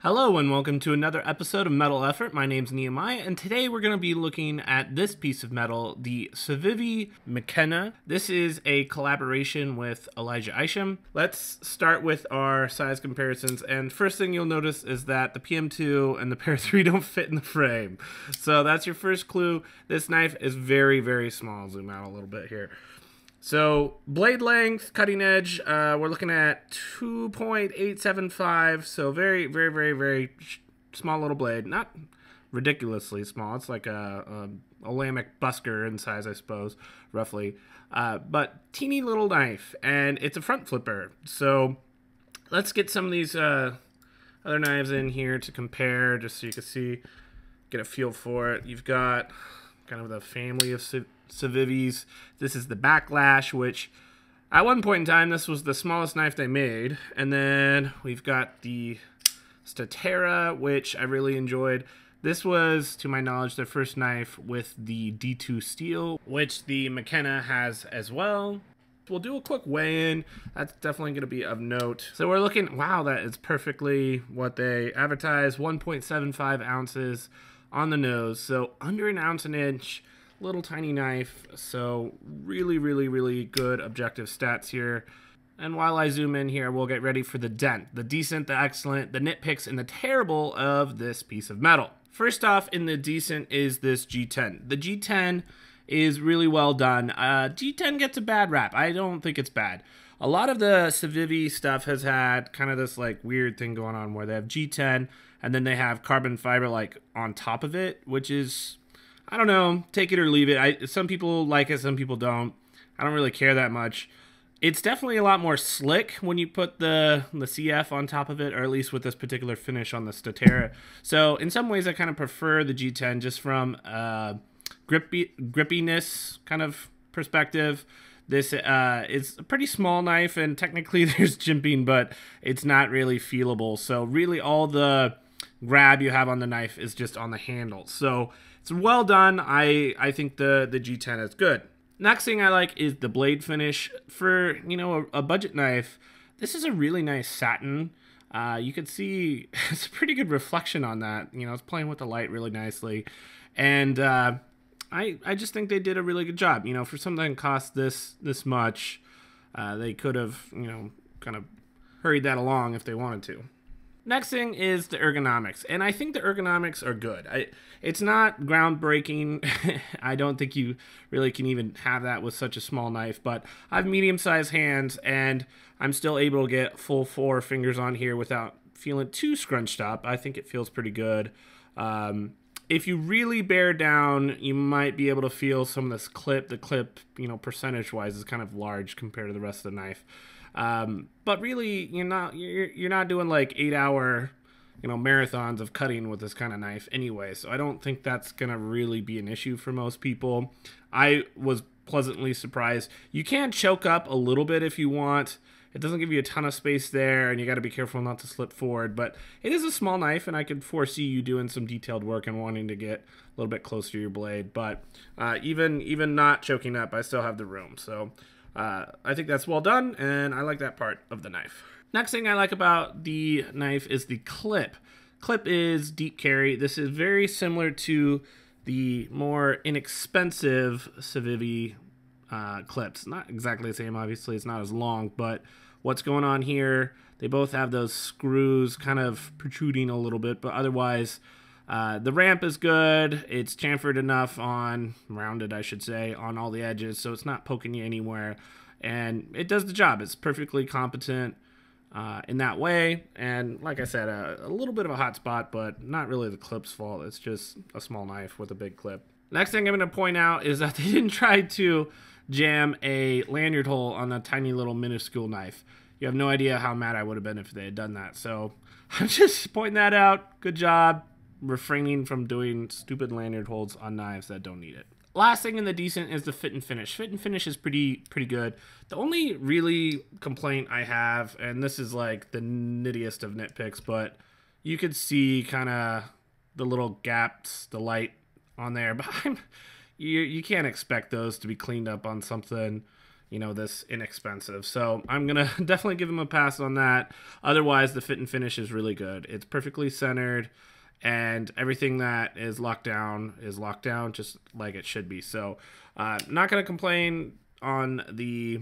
Hello and welcome to another episode of Metal Effort. My name's Nehemiah, and today we're going to be looking at this piece of metal, the Civivi McKenna. This is a collaboration with Elijah Isham. Let's start with our size comparisons, and first thing you'll notice is that the PM2 and the Para 3 don't fit in the frame. So that's your first clue. This knife is very, very small. I'll zoom out a little bit here. So blade length, cutting edge, we're looking at 2.875. So very, very, very, very small little blade. Not ridiculously small. It's like a Lamech busker in size, I suppose, roughly. But teeny little knife, and it's a front flipper. So let's get some of these other knives in here to compare, just so you can see, get a feel for it. You've got kind of the family of Civivis. This is the Backlash, which at one point in time, this was the smallest knife they made. And then we've got the Statera, which I really enjoyed. This was, to my knowledge, their first knife with the D2 steel, which the McKenna has as well. We'll do a quick weigh-in. That's definitely going to be of note. So we're looking, wow, that is perfectly what they advertise, 1.75 ounces on the nose. So under an ounce an inch. Little tiny knife, so really, really, really good objective stats here. And while I zoom in here, we'll get ready for the dent, the decent, the excellent, the nitpicks, and the terrible of this piece of metal. First off, in the decent is this G10. The G10 is really well done. G10 gets a bad rap. I don't think it's bad. A lot of the Civivi stuff has had kind of this like weird thing going on where they have G10 and then they have carbon fiber like on top of it, which is, I don't know, take it or leave it. Some people like it, some people don't. I don't really care that much. It's definitely a lot more slick when you put the CF on top of it, or at least with this particular finish on the Statera. So in some ways, I kind of prefer the G10 just from grippiness kind of perspective. This is a pretty small knife, and technically there's jimping, but it's not really feelable. So really all the grab you have on the knife is just on the handle. So it's well done. I think the G10 is good. Next thing I like is the blade finish. For, you know, a budget knife, this is a really nice satin. You can see it's a pretty good reflection on that. You know, it's playing with the light really nicely. And I just think they did a really good job. You know, for something that costs this much, they could have, you know, kind of hurried that along if they wanted to. Next thing is the ergonomics, and I think the ergonomics are good. It's not groundbreaking. I don't think you really can even have that with such a small knife, but I have medium-sized hands, and I'm still able to get full 4 fingers on here without feeling too scrunched up. I think it feels pretty good. If you really bear down, you might be able to feel some of this clip. The clip, you know, percentage-wise is kind of large compared to the rest of the knife. But really, you're not doing like 8-hour, you know, marathons of cutting with this kind of knife anyway. So I don't think that's gonna really be an issue for most people. I was pleasantly surprised. You can choke up a little bit if you want. It doesn't give you a ton of space there, and you got to be careful not to slip forward. But it is a small knife, and I could foresee you doing some detailed work and wanting to get a little bit closer to your blade. But even not choking up, I still have the room. So I think that's well done, and I like that part of the knife. Next thing I like about the knife is the clip. Clip is deep carry. This is very similar to the more inexpensive Civivi clips. Not exactly the same, obviously. It's not as long, but what's going on here, they both have those screws kind of protruding a little bit, but otherwise the ramp is good. It's chamfered enough rounded I should say, on all the edges, so it's not poking you anywhere. And it does the job. It's perfectly competent in that way. And like I said, a little bit of a hot spot, but not really the clip's fault. It's just a small knife with a big clip. Next thing I'm going to point out is that they didn't try to jam a lanyard hole on a tiny little minuscule knife. You have no idea how mad I would have been if they had done that. So I'm just pointing that out. Good job refraining from doing stupid lanyard holes on knives that don't need it. Last thing in the decent is the fit and finish. Fit and finish is pretty good. The only really complaint I have, and this is like the nittiest of nitpicks, but you could see kind of the little gaps, the light on there. But you can't expect those to be cleaned up on something, you know, this inexpensive. So I'm gonna definitely give him a pass on that. Otherwise, the fit and finish is really good. It's perfectly centered, and everything that is locked down just like it should be. So not gonna complain on the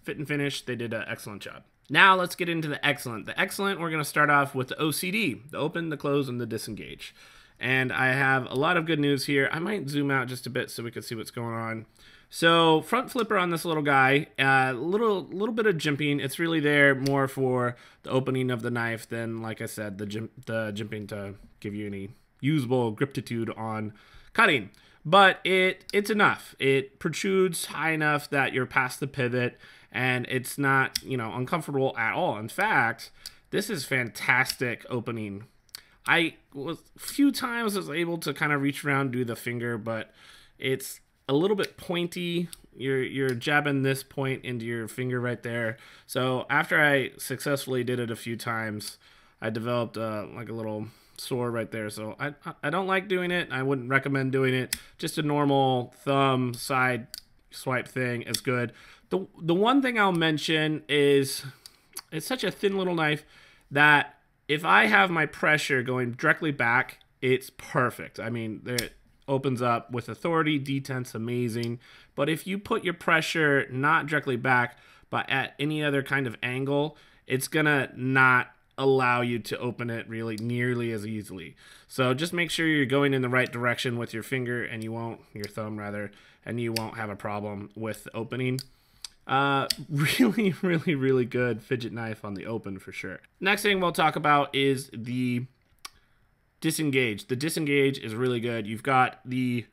fit and finish. They did an excellent job. Now let's get into the excellent. The excellent, we're going to start off with the OCD, the open, the close, and the disengage. And I have a lot of good news here. I might zoom out just a bit so we can see what's going on. So front flipper on this little guy, little bit of jimping. It's really there more for the opening of the knife than, like I said, the jimping to give you any usable griptitude on cutting. But it's enough. It protrudes high enough that you're past the pivot, and it's not, you know, uncomfortable at all. In fact, this is fantastic opening. I was a few times was able to kind of reach around, do the finger, but it's a little bit pointy. You're jabbing this point into your finger right there. So after I successfully did it a few times, I developed like a little sore right there. So I don't like doing it. I wouldn't recommend doing it. Just a normal thumb side swipe thing is good. The one thing I'll mention is it's such a thin little knife that if I have my pressure going directly back, it's perfect. I mean, it opens up with authority, detent's amazing. But if you put your pressure not directly back, but at any other kind of angle, it's gonna not allow you to open it really nearly as easily. So just make sure you're going in the right direction with your finger, and your thumb rather, and you won't have a problem with the opening. Really good fidget knife on the open for sure. Next thing we'll talk about is the disengage. The disengage is really good. You've got the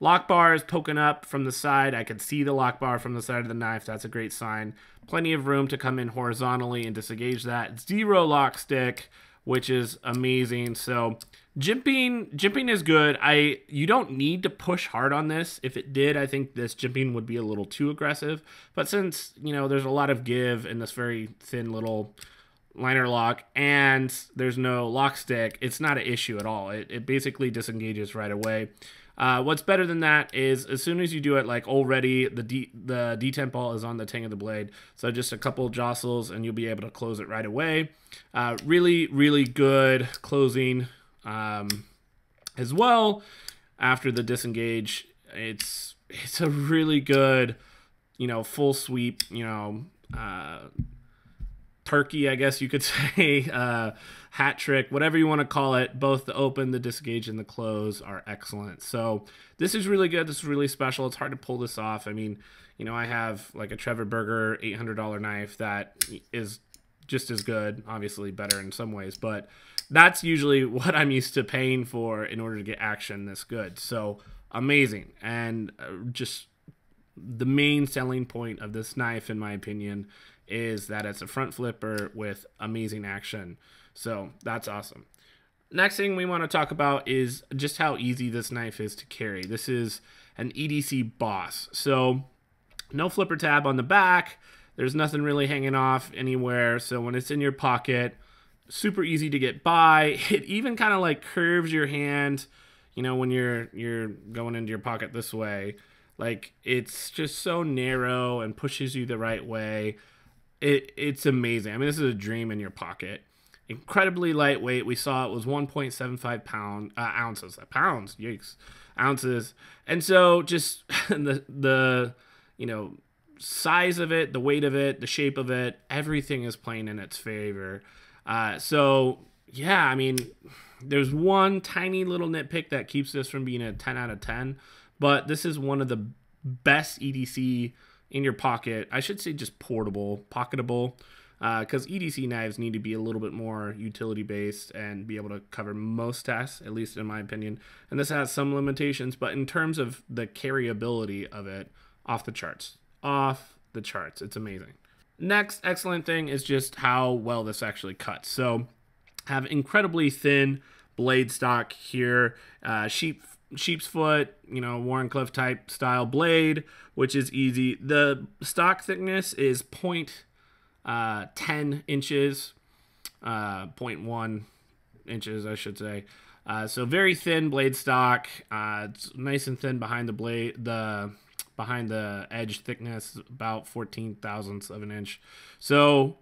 lock bars poking up from the side. I can see the lock bar from the side of the knife. That's a great sign. Plenty of room to come in horizontally and disengage that. Zero lock stick, which is amazing. So jimping is good. You don't need to push hard on this. If it did, I think this jimping would be a little too aggressive. But since, you know, there's a lot of give in this very thin little liner lock and there's no lock stick, it's not an issue at all. It basically disengages right away. What's better than that is as soon as you do it, like already the detent ball is on the tang of the blade. So just a couple jostles and you'll be able to close it right away. Really good closing as well. After the disengage, it's a really good, you know, full sweep, you know, turkey, I guess you could say, hat trick, whatever you want to call it. Both the open, the disengage, and the close are excellent. So this is really good. This is really special. It's hard to pull this off. I mean, you know, I have like a Trevor Berger $800 knife that is just as good, obviously better in some ways, but that's usually what I'm used to paying for in order to get action this good. So amazing. And just the main selling point of this knife, in my opinion, is that it's a front flipper with amazing action. So that's awesome. Next thing we want to talk about is just how easy this knife is to carry. This is an EDC Boss. So no flipper tab on the back. There's nothing really hanging off anywhere. So when it's in your pocket, super easy to get by. It even kind of like curves your hand, you know, when you're going into your pocket this way. Like, it's just so narrow and pushes you the right way. It's amazing. I mean, this is a dream in your pocket. Incredibly lightweight. We saw it was 1.75 ounces. Pounds, yikes, ounces. And so just the you know, size of it, the weight of it, the shape of it, everything is playing in its favor. So yeah, I mean, there's one tiny little nitpick that keeps this from being a 10 out of 10, but this is one of the best EDC in your pocket. I should say just portable, pocketable, because EDC knives need to be a little bit more utility based and be able to cover most tasks, at least in my opinion. And this has some limitations, but in terms of the carryability of it, off the charts. Off the charts. It's amazing. Next excellent thing is just how well this actually cuts. So have incredibly thin blade stock here, sheep's foot, you know, Warrenclyffe type style blade, which is easy. The stock thickness is 0.10 inches, 0.1 inches, I should say. So very thin blade stock. It's nice and thin behind the blade, behind the edge thickness, about 14 thousandths of an inch. So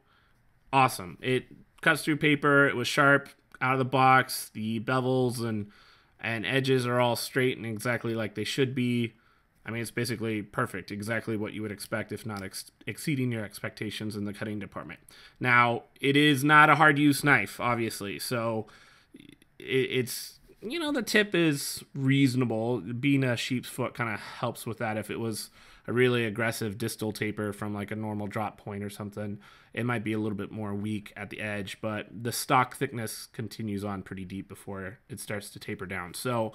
awesome. It cuts through paper. It was sharp out of the box. The bevels and edges are all straight and exactly like they should be. I mean, it's basically perfect, exactly what you would expect, if not exceeding your expectations in the cutting department. Now, it is not a hard use knife, obviously, so it's, you know, the tip is reasonable. Being a sheep's foot kind of helps with that. If it was a really aggressive distal taper from like a normal drop point or something, it might be a little bit more weak at the edge, but the stock thickness continues on pretty deep before it starts to taper down. So,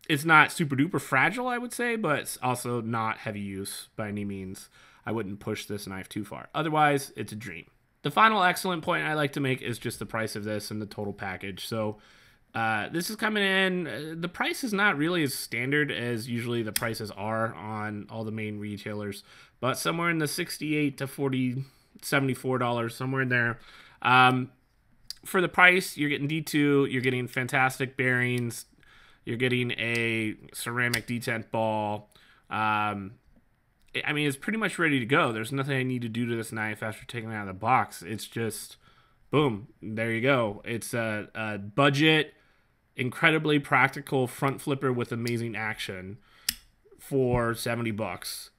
it's not super duper fragile, I would say, but it's also not heavy use by any means. I wouldn't push this knife too far. Otherwise, it's a dream. The final excellent point I like to make is just the price of this and the total package. So this is coming in. The price is not really as standard as usually the prices are on all the main retailers, but somewhere in the $68 to $74, somewhere in there. For the price, you're getting D2, you're getting fantastic bearings, you're getting a ceramic detent ball. I mean, it's pretty much ready to go. There's nothing I need to do to this knife after taking it out of the box. It's just, boom, there you go. It's a budget, incredibly practical front flipper with amazing action for $70.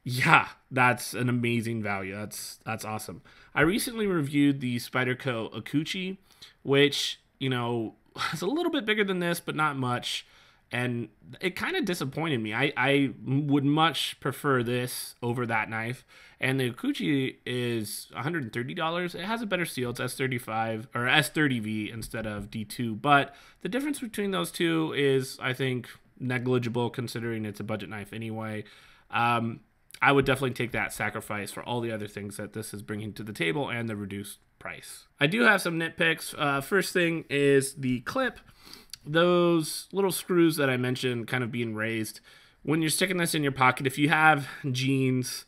Yeah, that's an amazing value. That's awesome. I recently reviewed the Spyderco Akuchi, which, you know, it's a little bit bigger than this, but not much. And it kind of disappointed me. I would much prefer this over that knife. And the Akuchi is $130. It has a better seal. It's S35 or S30V instead of D2. But the difference between those two is, I think, negligible considering it's a budget knife anyway. I would definitely take that sacrifice for all the other things that this is bringing to the table and the reduced price. I do have some nitpicks. First thing is the clip. Those little screws that I mentioned kind of being raised. When you're sticking this in your pocket, if you have jeans,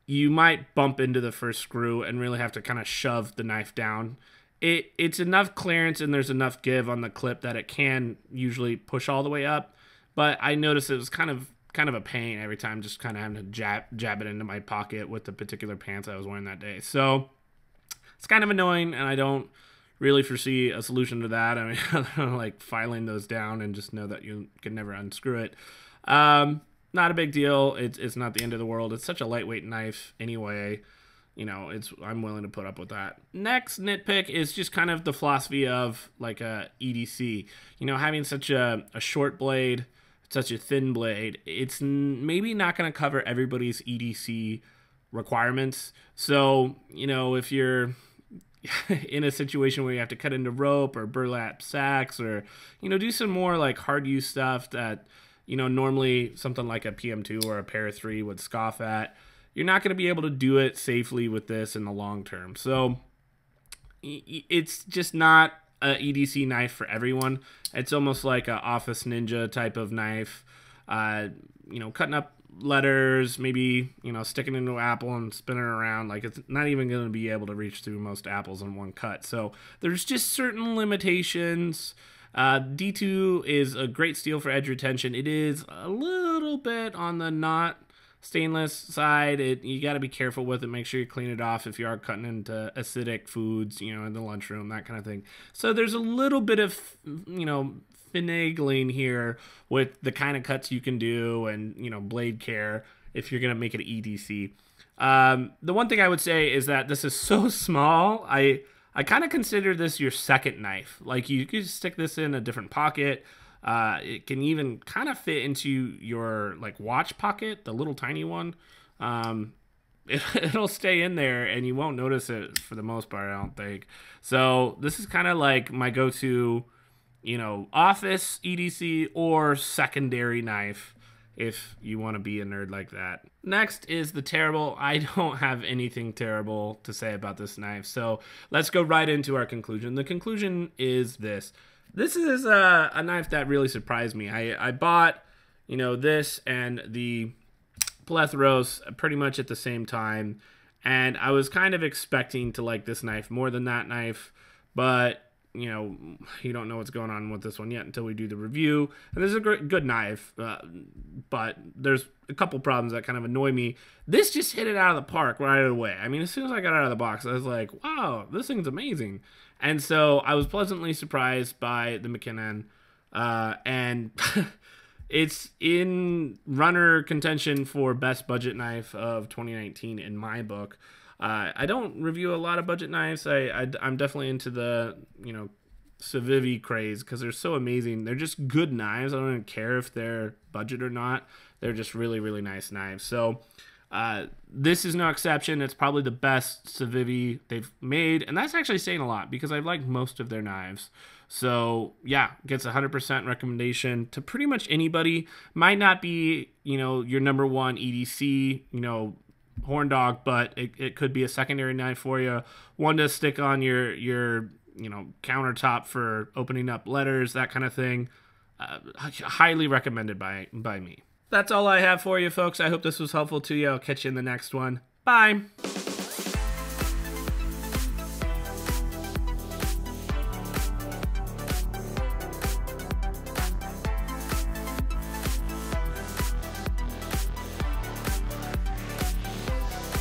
you might bump into the first screw and really have to kind of shove the knife down. It's enough clearance and there's enough give on the clip that it can usually push all the way up. But I noticed it was kind of a pain every time, just kind of having to jab it into my pocket with the particular pants I was wearing that day. So it's kind of annoying, and I don't really foresee a solution to that. I mean, like filing those down and just know that you can never unscrew it. Not a big deal. It's not the end of the world. It's such a lightweight knife anyway. You know, I'm willing to put up with that. Next nitpick is just kind of the philosophy of like a EDC. You know, having such a short blade, such a thin blade, it's maybe not going to cover everybody's EDC requirements. So, you know, if you're in a situation where you have to cut into rope or burlap sacks or, you know, do some more like hard use stuff that, you know, normally something like a PM2 or a Para 3 would scoff at, you're not going to be able to do it safely with this in the long term. So it's just not a EDC knife for everyone. It's almost like a Office Ninja type of knife, you know, cutting up letters, maybe, you know, sticking into an apple and spinning it around. Like, it's not even going to be able to reach through most apples in one cut. So there's just certain limitations. D2 is a great steel for edge retention. It is a little bit on the not stainless side. You got to be careful with it. Make sure you clean it off if you are cutting into acidic foods, you know, in the lunchroom, that kind of thing. So there's a little bit of, you know, finagling here with the kind of cuts you can do and, you know, blade care if you're going to make it EDC. The one thing I would say is that this is so small. I kind of consider this your second knife. Like, you could stick this in a different pocket. It can even kind of fit into your like watch pocket, the little tiny one. It'll stay in there and you won't notice it for the most part, I don't think. So this is kind of like my go-to, you know, office EDC or secondary knife if you want to be a nerd like that. Next is the terrible. I don't have anything terrible to say about this knife. So let's go right into our conclusion. The conclusion is this. This is a knife that really surprised me. I bought, you know, this and the Plethros pretty much at the same time. And I was kind of expecting to like this knife more than that knife. But, you don't know what's going on with this one yet until we do the review. And this is a good knife, but there's a couple problems that kind of annoy me. This just hit it out of the park right away. I mean, as soon as I got out of the box, I was like, wow, this thing's amazing. And so I was pleasantly surprised by the McKenna, and it's in runner contention for best budget knife of 2019 in my book. I don't review a lot of budget knives. I'm definitely into the, Civivi craze because they're so amazing. They're just good knives. I don't even care if they're budget or not. They're just really, really nice knives. So this is no exception. It's probably the best Civivi they've made, and that's actually saying a lot because I like most of their knives. So yeah, gets 100% recommendation to pretty much anybody. Might not be, your number one EDC, horn dog, but it could be a secondary knife for you. One to stick on your countertop for opening up letters, that kind of thing. Highly recommended by me. That's all I have for you, folks. I hope this was helpful to you. I'll catch you in the next one. Bye.